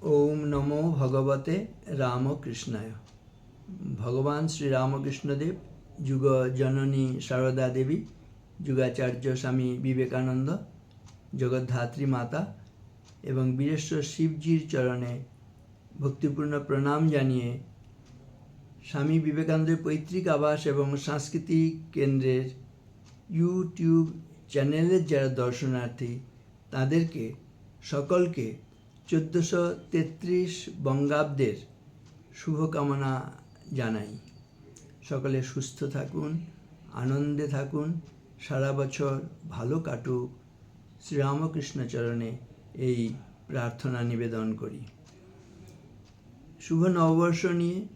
ओम नमो भगवते रामकृष्णाय। भगवान श्री रामकृष्णदेव, जुग जननी शारदा देवी, जुगाचार्य स्वामी विवेकानंद, जगद्धात्री माता एवं वीरेश्वर शिवजीर चरणे भक्तिपूर्ण प्रणाम जानिए स्वामी विवेकानंदेर पैतृक आवास एवं सांस्कृतिक केंद्रेर यूट्यूब चैनेलेर যারা दर्शनार्थी तादेरके सकलके 1433 बंगाब्देर शुभकामना जानाई। सकले सुस्थ थाकुन, आनंदे थाकुन, सारा बछर भालो काटुक, श्रीरामकृष्ण चरणे এই प्रार्थना निवेदन करी। शुभ नववर्ष निये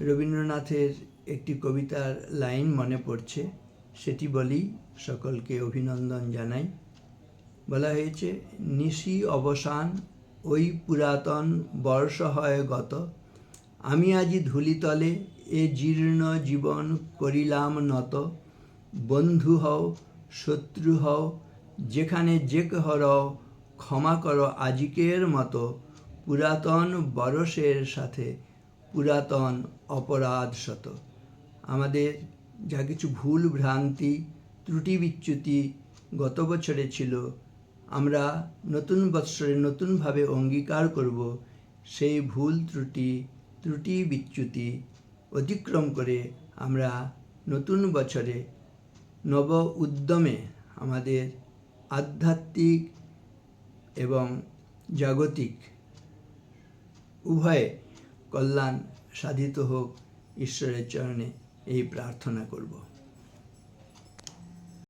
रवीन्द्रनाथेर एकटी कवितार लाइन मने पड़ছে, सेटी बली, सकलके अभिनंदन जानाई। बला हয়েছে, निशी अवसान ओई पुरातन बर्ष हय गत, आमी आजी धूलितले ए जीर्ण जीवन करिलाम নত, बंधु हও शत्रु हও जेखाने जे हरও क्षमा करो आजिकेर मतो, पुरातन बरसेर साथे पुरातन अपराध शत। आमादेर जा किछु भूल भ्रांति त्रुटि बिच्युति गत बछरे छिलो, আমরা নতুন বৎসরে নতুনভাবে অঙ্গীকার করব সেই ভুল ত্রুটি বিচ্যুতি অতিক্রম করে আমরা নতুন বছরে নব উদ্যমে আমাদের আধ্যাত্মিক এবং জাগতিক উভয় কল্যাণ সাধিত হোক, ঈশ্বরের চরণে এই প্রার্থনা করব।